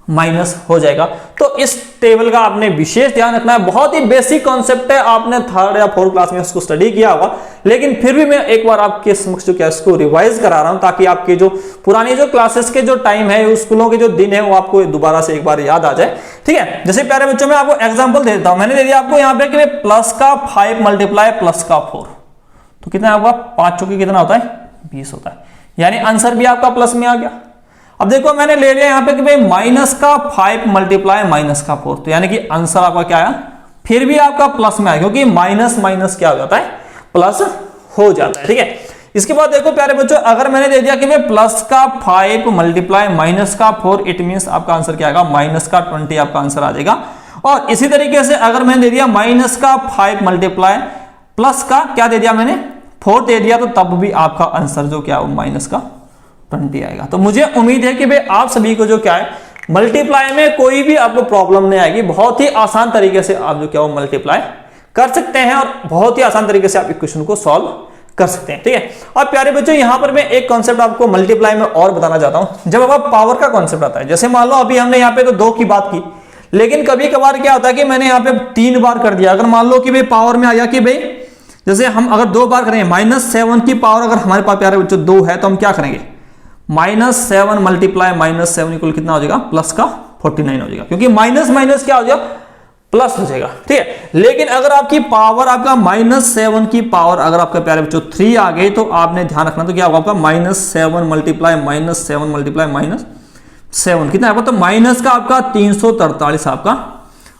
माइनस हो जाएगा। तो इस टेबल का आपने विशेष ध्यान रखना है। बहुत ही बेसिक कॉन्सेप्ट है, आपने थर्ड या फोर्थ क्लास में उसको स्टडी किया होगा, लेकिन फिर भी मैं एक बार आपके समक्ष जो क्या इसको रिवाइज करा रहा हूं, ताकि आपके जो पुरानी जो क्लासेस के जो टाइम है, स्कूलों के जो दिन है, वो आपको दोबारा से एक बार याद आ जाए। ठीक है, जैसे प्यारे बच्चों में आपको एग्जाम्पल दे देता हूं। मैंने दे दिया आपको यहाँ पे कि प्लस का 5 मल्टीप्लाई प्लस का 4, तो कितना आपका 5 चौके कितना होता है, 20 होता है। यानी आंसर भी आपका प्लस में आ गया। अब देखो मैंने ले लिया यहाँ पे कि भाई माइनस का 5 मल्टीप्लाई माइनस का 4, तो यानी कि आंसर आपका क्या आया, फिर भी आपका प्लस में आया, क्योंकि माइनस माइनस क्या हो जाता है, प्लस हो जाता है। ठीक है, इसके बाद देखो प्यारे बच्चों, अगर मैंने दे दिया कि भाई प्लस का 5 मल्टीप्लाई माइनस का 4, इट मींस आपका आंसर क्या आएगा, माइनस का 20 आपका आंसर आ जाएगा। और इसी तरीके से अगर मैंने दे दिया माइनस का 5 मल्टीप्लाई प्लस का क्या दे दिया मैंने, 4 दे दिया, तो तब भी आपका आंसर जो क्या माइनस का 20 आएगा। तो मुझे उम्मीद है कि भाई आप सभी को जो क्या है मल्टीप्लाई में कोई भी आपको प्रॉब्लम नहीं आएगी। बहुत ही आसान तरीके से आप जो क्या वो मल्टीप्लाई कर सकते हैं और बहुत ही आसान तरीके से आप इक्वेशन को सॉल्व कर सकते हैं। ठीक है, और प्यारे बच्चों यहां पर मैं एक कॉन्सेप्ट आपको मल्टीप्लाई में और बताना चाहता हूं। जब आपका पावर का कॉन्सेप्ट आता है, जैसे मान लो अभी हमने यहाँ पे तो 2 की बात की, लेकिन कभी कभार क्या होता है कि मैंने यहाँ पे 3 बार कर दिया। अगर मान लो कि भाई पावर में आ गया कि भाई जैसे हम अगर 2 बार करेंगे, -7 की पावर अगर हमारे पास प्यारे बच्चों 2 है तो हम क्या करेंगे, -7 मल्टीप्लाई -7 इक्वल कितना हो जाएगा, प्लस का 49 हो जाएगा, क्योंकि माइनस माइनस क्या हो जाएगा, प्लस हो जाएगा। ठीक है, लेकिन अगर आपकी पावर आपका -7 की पावर अगर आपका प्यारे बच्चों 3 आ गई तो आपने ध्यान रखना, तो क्या होगा आपका -7 मल्टीप्लाई -7 मल्टीप्लाई -7 कितना आएगा, तो माइनस का आपका 343 आपका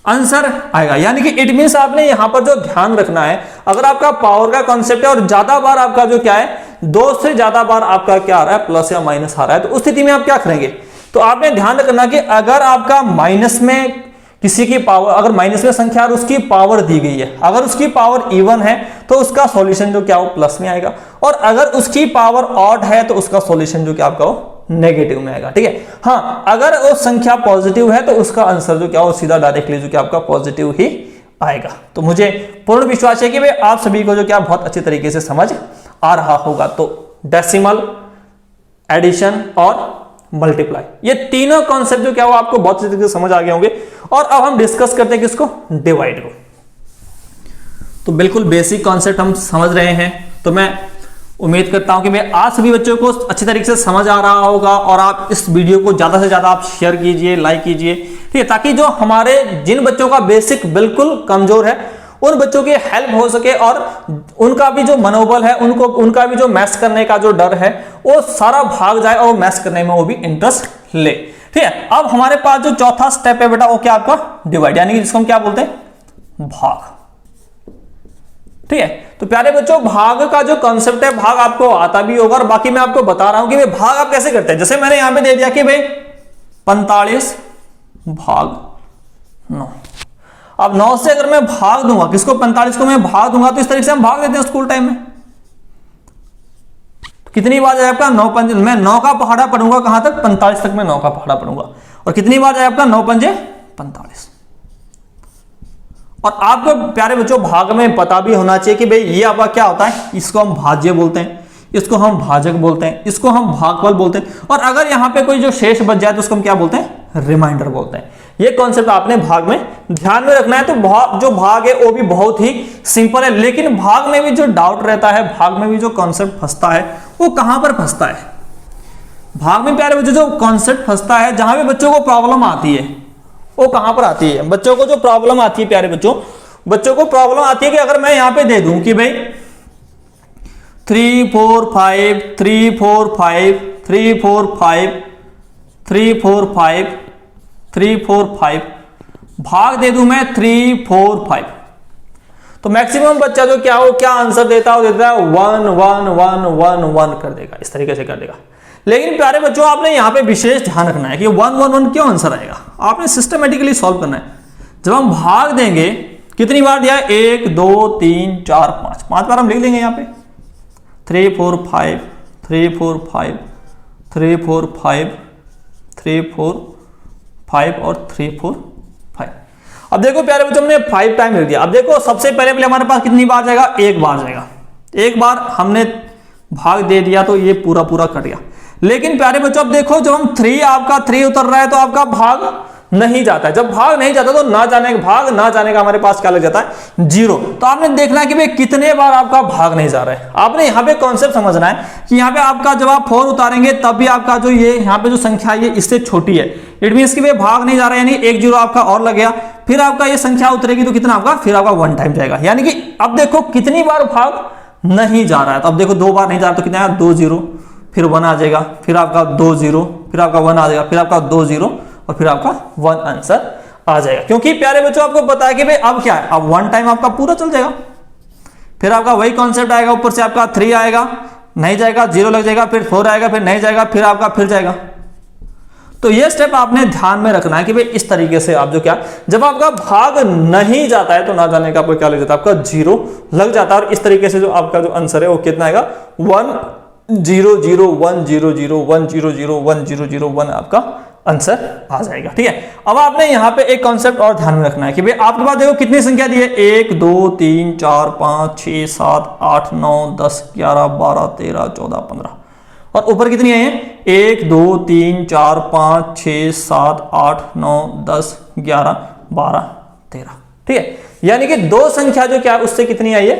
आंसर आएगा। यानी कि इट मींस आपने यहां पर जो ध्यान रखना है, अगर आपका पावर का कॉन्सेप्ट है और ज्यादा बार आपका जो क्या है 2 से ज्यादा बार आपका क्या आ रहा है, प्लस या माइनस आ रहा है, तो उस स्थिति में आप क्या करेंगे, तो आपने ध्यान रखना कि अगर आपका माइनस में किसी की पावर, अगर माइनस में संख्या और उसकी पावर दी गई है, अगर उसकी पावर इवन है तो उसका सॉल्यूशन जो क्या वो प्लस में आएगा, और अगर उसकी पावर ऑड है तो उसका सॉल्यूशन जो क्या आपका वो नेगेटिव में आएगा। ठीक है, हाँ अगर वो संख्या पॉजिटिव है तो उसका आंसर जो क्या वो सीधा डायरेक्टली जो क्या आपका पॉजिटिव ही आएगा। तो मुझे पूर्ण विश्वास है कि भाई आप सभी को जो क्या बहुत अच्छे तरीके से समझ आ रहा होगा। तो डेसिमल, एडिशन और मल्टीप्लाई, ये तीनों कॉन्सेप्ट जो क्या वो आपको बहुत अच्छे तरीके से समझ आ गए होंगे। और अब हम डिस्कस करते हैं किसको, डिवाइड को। तो बिल्कुल बेसिक कॉन्सेप्ट हम समझ रहे हैं, तो मैं उम्मीद करता हूं कि मैं आज सभी बच्चों को अच्छी तरीके से समझ आ रहा होगा, और आप इस वीडियो को ज्यादा से ज्यादा आप शेयर कीजिए, लाइक कीजिए, ठीक है, ताकि जो हमारे जिन बच्चों का बेसिक बिल्कुल कमजोर है उन बच्चों की हेल्प हो सके और उनका भी जो मनोबल है, उनका भी जो मैथ्स करने का जो डर है वो सारा भाग जाए और मैथ्स करने में वो भी इंटरेस्ट ले। ठीक है, अब हमारे पास जो चौथा स्टेप है बेटा वो क्या आपका डिवाइड, यानी कि जिसको हम क्या बोलते हैं भाग। ठीक है, तो प्यारे बच्चों भाग का जो कॉन्सेप्ट है भाग आपको आता भी होगा और बाकी मैं आपको बता रहा हूं कि भाई भाग आप कैसे करते हैं। जैसे मैंने यहां पे दे दिया कि भाई 45 भाग 9। अब 9 से अगर मैं भाग दूंगा किसको, 45 को मैं भाग दूंगा, तो इस तरीके से हम भाग देते हैं स्कूल टाइम में। तो कितनी बार जाए आपका 9 पंजे, मैं 9 का पहाड़ा पढ़ूंगा कहां तक, 45 तक मैं 9 का पहाड़ा पढ़ूंगा। और कितनी बार जाए आपका 9 पंजे 45। और आपको प्यारे बच्चों भाग में पता भी होना चाहिए कि भाई ये आपका क्या होता है, इसको हम भाज्य बोलते हैं, इसको हम भाजक बोलते हैं, इसको हम भागफल बोलते हैं, और अगर यहां पे कोई जो शेष बच जाए तो उसको हम क्या बोलते हैं, रिमाइंडर बोलते हैं। ये कॉन्सेप्ट आपने भाग में ध्यान में रखना है। तो जो भाग है वो भी बहुत ही सिंपल है, लेकिन भाग में भी जो डाउट रहता है, भाग में भी जो कॉन्सेप्ट फंसता है वो कहां पर फंसता है, भाग में प्यारे बच्चों जो कॉन्सेप्ट फंसता है, जहां पे बच्चों को प्रॉब्लम आती है वो कहां पर आती है, बच्चों को जो प्रॉब्लम आती है प्यारे बच्चों, बच्चों को प्रॉब्लम आती है कि अगर मैं यहां पे दे दूं कि भाई 3 4 5 3 4 5 3 4 5 3 4 5 3 4 5 भाग दे दूं मैं 3 4 5, तो मैक्सिमम बच्चा जो क्या हो क्या आंसर देता है, देता है 1 1 1 1 1 कर देगा, इस तरीके से कर देगा। लेकिन प्यारे बच्चों आपने यहां पे विशेष ध्यान रखना है कि 1 1 1 क्यों आंसर आएगा, आपने सिस्टमेटिकली सॉल्व करना है। जब हम भाग देंगे कितनी बार दिया है, 1 2 3 4 5, 5 बार हम लिख लेंगे यहां पे 3 4 5 3 4 5 3 4 5 3 4 5 और 3 4 5। अब देखो प्यारे बच्चों हमने 5 टाइम लिख दिया। अब देखो सबसे पहले हमारे पास कितनी बार जाएगा, एक बार जाएगा, एक बार हमने भाग दे दिया तो ये पूरा पूरा कट गया। लेकिन प्यारे बच्चों अब देखो जब हम 3 आपका 3 उतर रहा है तो आपका भाग नहीं जाता है। जब भाग नहीं जाता तो ना जाने का हमारे पास क्या लग जाता है 0। तो आपने देखना है कि भाई कितने बार आपका भाग नहीं जा रहा है। आपने यहाँ पे कॉन्सेप्ट समझना है कि यहाँ पे आपका जब आप 4 उतारेंगे तब भी आपका जो ये यहाँ पे जो संख्या है इससे छोटी है, इट मीन कि भाई भाग नहीं जा रहा है, यानी 1 0 आपका और लग गया। फिर आपका ये संख्या उतरेगी तो कितना आपका, फिर आपका 1 टाइम जाएगा। यानी कि अब देखो कितनी बार भाग नहीं जा रहा है, तो अब देखो 2 बार नहीं जा रहा तो कितना है 2 0, फिर 1 आ जाएगा, फिर आपका 2 0, फिर आपका 1 आ जाएगा, फिर आपका 2 0 और फिर आपका 1 आंसर आ जाएगा। क्योंकि प्यारे बच्चों आपको पता है कि भाई अब क्या है, अब 1 टाइम आपका पूरा चल जाएगा, फिर आपका वही कॉन्सेप्ट आएगा, ऊपर से आपका 3 आएगा नहीं जाएगा, 0 लग जाएगा, फिर 4 आएगा, फिर नहीं जाएगा, फिर आपका फिर जाएगा। तो ये स्टेप आपने ध्यान में रखना है कि भाई इस तरीके से आप जो क्या, जब आपका भाग नहीं जाता है तो ना जाने का आपको क्या लग जाता है, आपका 0 लग जाता है। और इस तरीके से जो आपका जो आंसर है वो कितना आएगा 1 0 0 1 0 0 1 0 0 1 0 0 1 आपका आंसर आ जाएगा। ठीक है, अब आपने यहाँ पे एक कॉन्सेप्ट और ध्यान में रखना है कि भाई आपके पास देखो कितनी संख्या दी है, 1 2 3 4 5 6 7 8 9 10 11 12 13 14 15 और ऊपर कितनी आई है 1 2 3 4 5 6 7 8 9 10 11 12 13। ठीक है, यानी कि 2 संख्या जो क्या है उससे कितनी आई है,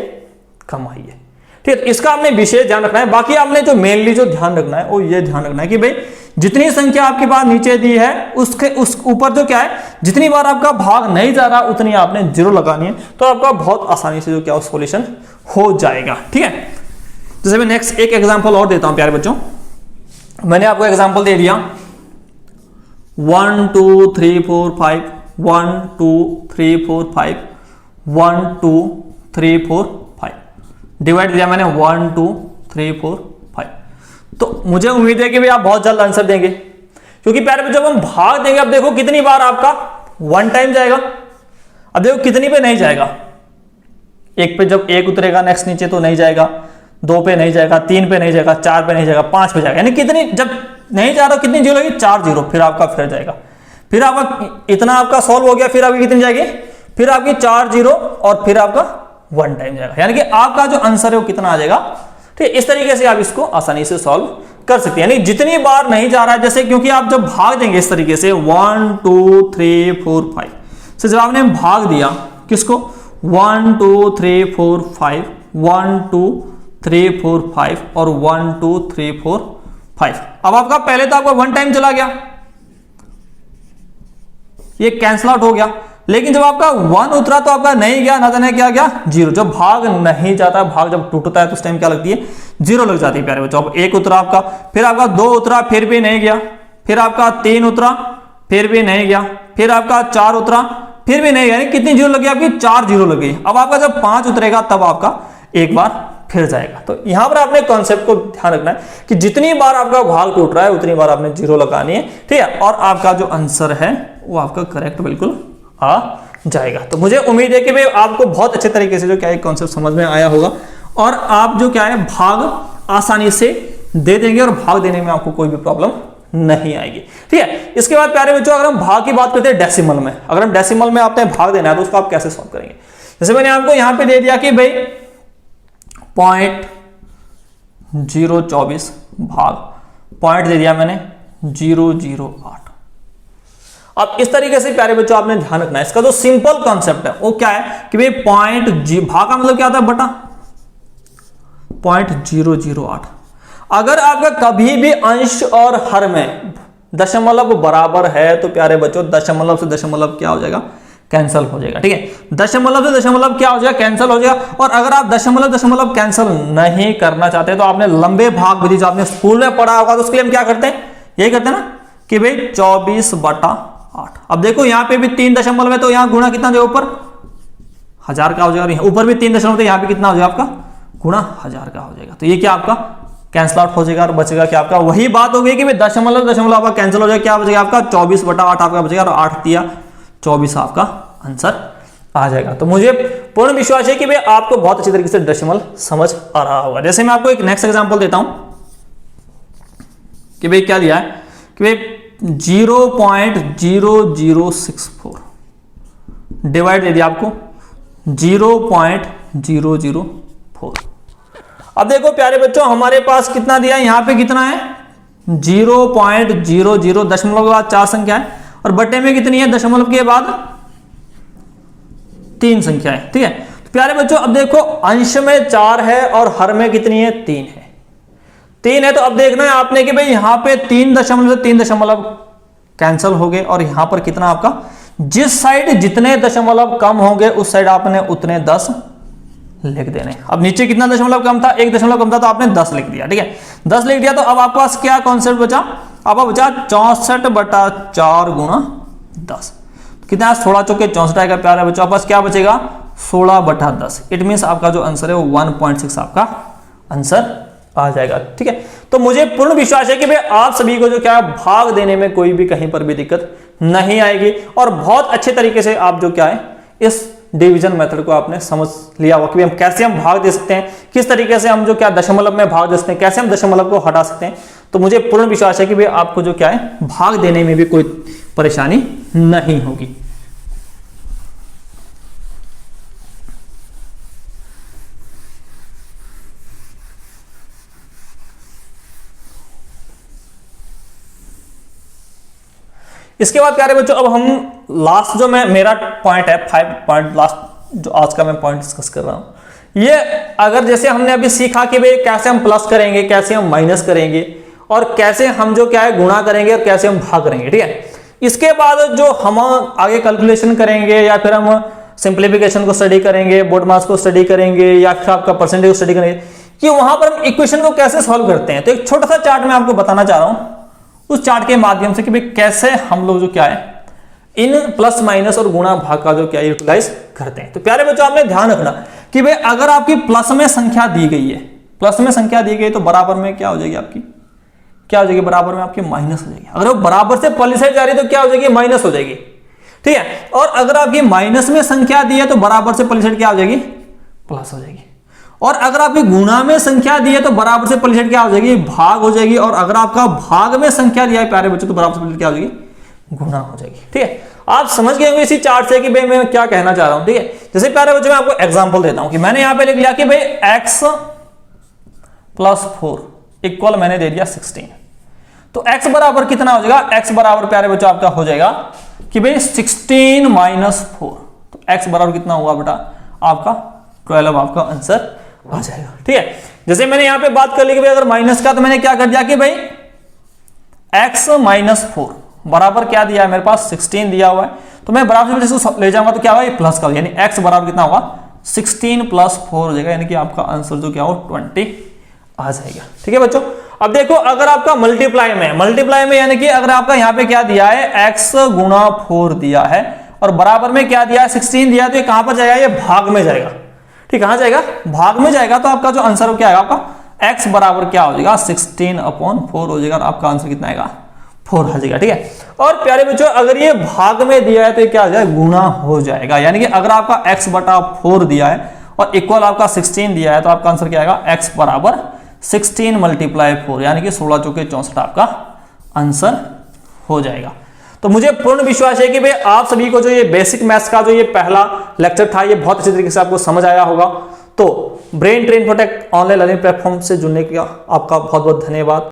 कम आई है। ठीक है, इसका आपने विशेष ध्यान रखना है। बाकी आपने जो मेनली जो ध्यान रखना है वो ये ध्यान रखना है कि भाई जितनी संख्या आपके पास नीचे दी है उसके उस ऊपर जो क्या है, जितनी बार आपका भाग नहीं जा रहा उतनी आपने 0 लगानी है, तो आपका बहुत आसानी से जो क्या सॉल्यूशन हो जाएगा। ठीक है, जैसे मैं नेक्स्ट एक एग्जांपल और देता हूं प्यारे बच्चों। मैंने आपको एग्जांपल दे दिया 1 2 3 4 5 1 2 3 4 5 1 2 3 4 5 डिवाइड दिया मैंने 1 2 3 4 5। तो मुझे उम्मीद है कि भाई आप बहुत जल्द आंसर देंगे, क्योंकि प्यारे बच्चों जब हम भाग देंगे, अब देखो कितनी बार आपका 1 टाइम जाएगा, अब देखो कितनी पे नहीं जाएगा, 1 पे जब 1 उतरेगा नेक्स्ट नीचे तो नहीं जाएगा, 2 पे नहीं जाएगा, 3 पे नहीं जाएगा, 4 पे नहीं जाएगा, 5 पे जाएगा, यानी कितनी जब नहीं जा रहा कितनी 0 लगी 4 0, फिर आपका फिर जाएगा, फिर आपका इतना आपका सॉल्व हो गया, फिर आपकी कितनी जाएगी, फिर आपकी 4 0 और फिर आपका 1 टाइम जाएगा, यानी कि आपका जो आंसर है वो कितना आ जाएगा। ठीक, इस तरीके से आप इसको आसानी से सॉल्व कर सकते हैं। यानी जितनी बार नहीं जा रहा है, जैसे क्योंकि आप जब भाग देंगे इस तरीके से 1 2 3 4 5 से जब आपने भाग दिया किसको 1 2 3 4 5 1 2 3 4 5 और 1 2 3 4 5, अब आपका पहले तो आपका 1 टाइम चला गया, ये कैंसल आउट हो गया, लेकिन जब आपका 1 उतरा तो आपका नहीं गया, ना जाने क्या गया, 0। जब भाग नहीं जाता, भाग जब टूटता है तो उस टाइम क्या लगती है, 0 लग जाती है प्यारे बच्चों। अब 1 उतरा आपका, फिर आपका 2 उतरा, फिर भी नहीं गया, फिर आपका 3 उतरा, फिर भी नहीं गया, फिर आपका 4 उतरा, फिर भी नहीं गया, कितनी 0 लगी आपकी, 4 0 लगी। अब आपका जब 5 उतरेगा तब आपका एक बार फिर जाएगा। तो यहां पर आपने कॉन्सेप्ट को ध्यान रखना है कि जितनी बार आपका भाग टूट रहा है उतनी बार आपने 0 लगानी है, ठीक है, और आपका जो आंसर है वो आपका करेक्ट बिल्कुल आ जाएगा। तो मुझे उम्मीद है कि भाई आपको बहुत अच्छे तरीके से जो क्या है कॉन्सेप्ट समझ में आया होगा और आप जो क्या है भाग आसानी से दे देंगे और भाग देने में आपको कोई भी प्रॉब्लम नहीं आएगी, ठीक है। इसके बाद प्यारे बच्चों अगर हम भाग की बात करते हैं डेसिमल में, अगर हम डेसिमल में आपने भाग देना है तो उसको आप कैसे सॉल्व करेंगे। जैसे मैंने आपको यहां पे दे दिया कि भाई 0.024 भाग पॉइंट दे दिया मैंने 008। अब इस तरीके से प्यारे बच्चों आपने ध्यान रखना है, इसका जो सिंपल कॉन्सेप्ट है वो क्या है कि भाई भाग का मतलब क्या होता है, बटा 0.008। अगर आपका कभी भी अंश और हर में दशमलव बराबर है तो प्यारे बच्चों दशमलव से दशमलव क्या हो जाएगा, कैंसिल हो जाएगा, ठीक है। दशमलव से दशमलव क्या हो जाएगा, कैंसिल हो जाएगा। और अगर आप दशमलव कैंसिल नहीं करना चाहते तो आपने लंबे भाग विधि जो आपने स्कूल में पढ़ा होगा तो उसके लिए हम क्या करते हैं, यही करते हैं ना कि भाई 24/8। अब देखो यहाँ पे भी 3 दशमलव है तो यहाँ गुणा कितना जो ऊपर 1000 का हो जाएगा, ऊपर भी 3 दशमलव तो यहाँ पे कितना हो जाएगा आपका गुणा 1000 का हो जाएगा। तो ये क्या आपका कैंसिल आउट हो जाएगा और बचेगा क्या आपका, वही बात हो गई कि भाई दशमलव आपका कैंसिल हो जाएगा, क्या बचेगा आपका 24/8 आपका बचेगा और 8 दिया 24 आपका आंसर आ जाएगा। तो मुझे पूर्ण विश्वास है कि भाई आपको बहुत अच्छी तरीके से डेसिमल समझ आ रहा होगा। जैसे मैं आपको एक नेक्स्ट एग्जांपल देता हूं कि भाई क्या दिया है कि भाई 0.0064 डिवाइड दे दिया आपको 0.004। अब देखो प्यारे बच्चों हमारे पास कितना दिया है, यहां पे कितना है 0.00, दशमलव के बाद 4 संख्या है और बटे में कितनी है, दशमलव के बाद 3 संख्या है, ठीक है। तो प्यारे बच्चों अब देखो अंश में 4 है और हर में कितनी है, 3 है। 3 है तो अब देखना है आपने कि भाई यहां पे 3 दशमलव कैंसिल हो गए और यहां पर कितना आपका, जिस साइड जितने दशमलव कम होंगे उस साइड आपने उतने 10 लिख देने। अब नीचे कितना दशमलव कम था, 1 दशमलव कम था तो आपने 10 लिख दिया, ठीक है। 10 लिख दिया तो अब आपके पास क्या कॉन्सेप्ट बचा, अब बचा 64/4 गुणा 10। कितना, 16 चौके 64 आएगा प्यारे बच्चों, पास क्या बचेगा 16/10। इट मीन आपका जो आंसर है वो 1.6 आपका आंसर आ जाएगा, ठीक है। तो मुझे पूर्ण विश्वास है कि भाई आप सभी को जो क्या भाग देने में कोई भी कहीं पर भी दिक्कत नहीं आएगी और बहुत अच्छे तरीके से आप जो क्या है इस डिवीजन मेथड को आपने समझ लिया होगा कि हम कैसे हम भाग दे सकते हैं, किस तरीके से हम जो क्या दशमलव में भाग दे सकते हैं, कैसे हम दशमलव को हटा सकते हैं। तो मुझे पूर्ण विश्वास है कि भाई आपको जो क्या है भाग देने में भी कोई परेशानी नहीं होगी। इसके बाद प्यारे बच्चों अब हम लास्ट जो मेरा पॉइंट है 5 पॉइंट लास्ट जो आज का मैं पॉइंट डिस्कस कर रहा हूं, ये अगर जैसे हमने अभी सीखा कि भाई कैसे हम प्लस करेंगे, कैसे हम माइनस करेंगे और कैसे हम जो क्या है गुणा करेंगे और कैसे हम भाग करेंगे, ठीक है। इसके बाद जो हम आगे कैलकुलेशन करेंगे या फिर हम सिंप्लीफिकेशन को स्टडी करेंगे, बोर्ड मास को स्टडी करेंगे या फिर आपका परसेंटेज को स्टडी करेंगे कि वहां पर हम इक्वेशन को कैसे सॉल्व करते हैं। तो एक छोटा सा चार्ट मैं आपको बताना चाह रहा हूं उस चार्ट के माध्यम से कि भाई कैसे हम लोग जो क्या है इन प्लस माइनस और गुणा भाग का जो क्या यूटिलाइज करते हैं। तो प्यारे बच्चों आपने ध्यान रखना कि भाई अगर आपकी प्लस में संख्या दी गई है, प्लस में संख्या दी गई तो बराबर में क्या हो जाएगी आपकी, क्या हो जाएगी, बराबर में आपकी माइनस हो जाएगी। अगर वो बराबर से पहली साइड जा रही है तो क्या हो जाएगी, माइनस हो जाएगी, ठीक है। और अगर आपकी माइनस में संख्या दी है तो बराबर से पहली साइड क्या हो जाएगी, प्लस हो जाएगी। और अगर आपकी गुणा में संख्या दी है तो बराबर से पहली साइड क्या हो जाएगी, भाग हो जाएगी। और अगर आपका भाग में संख्या दिया है प्यारे बच्चों तो बराबर से पहली क्या हो जाएगी, गुणा हो जाएगी, ठीक है। आप समझ गए होंगे इसी चार्ट से कि भाई मैं क्या कहना चाह रहा हूं, ठीक है। जैसे प्यारे बच्चों मैं आपको एग्जांपल देता हूं कि मैंने यहां पे लिख लिया कि भाई x + 4 इक्वल मैंने दे दिया 16। तो x बराबर कितना हो जाएगा, x बराबर प्यारे बच्चों आपका हो जाएगा कि भाई 16 - 4। तो x बराबर कितना हुआ बेटा आपका 12 आपका आंसर आ जाएगा, ठीक है। जैसे मैंने यहां पे बात कर ली कि भाई अगर माइनस का तो मैंने क्या कर दिया कि भाई x - 4 बराबर क्या दिया है मेरे पास 16 दिया हुआ है। तो मैं बराबर से इसको ले जाऊंगा तो क्या होगा, ये प्लस का, यानी x बराबर कितना होगा 16 + 4 हो जाएगा, यानी कि आपका आंसर जो क्या हो 20 आ जाएगा। ठीक है बच्चों, अब देखो अगर आपका मल्टीप्लाई में यानी कि अगर आपका यहाँ पे क्या दिया है x गुणा 4 दिया है और बराबर में क्या दिया है 16 दिया है, तो ये कहां पर जाएगा, ये भाग में जाएगा। ठीक, कहां जाएगा, भाग में जाएगा। तो आपका जो आंसर क्या आएगा, आपका x बराबर क्या हो जाएगा 16/4 हो जाएगा और आपका आंसर कितना आएगा 4 आ जाएगा। ठीक है, और प्यारे बच्चों अगर ये भाग में दिया है तो ये क्या हो जाएगा, गुणा हो जाएगा। यानी कि अगर आपका x/4 दिया है और इक्वल आपका 16 दिया है तो आपका आंसर क्या आएगा, x बराबर 16 × 4 यानी कि 16 चौके 64 आपका आंसर हो जाएगा। तो मुझे पूर्ण विश्वास है कि भाई आप सभी को जो ये बेसिक मैथ्स का जो ये पहला लेक्चर था ये बहुत अच्छे तरीके से आपको समझ आया होगा। तो Brain Train for Tech online learning platform से जुड़ने का आपका बहुत बहुत धन्यवाद।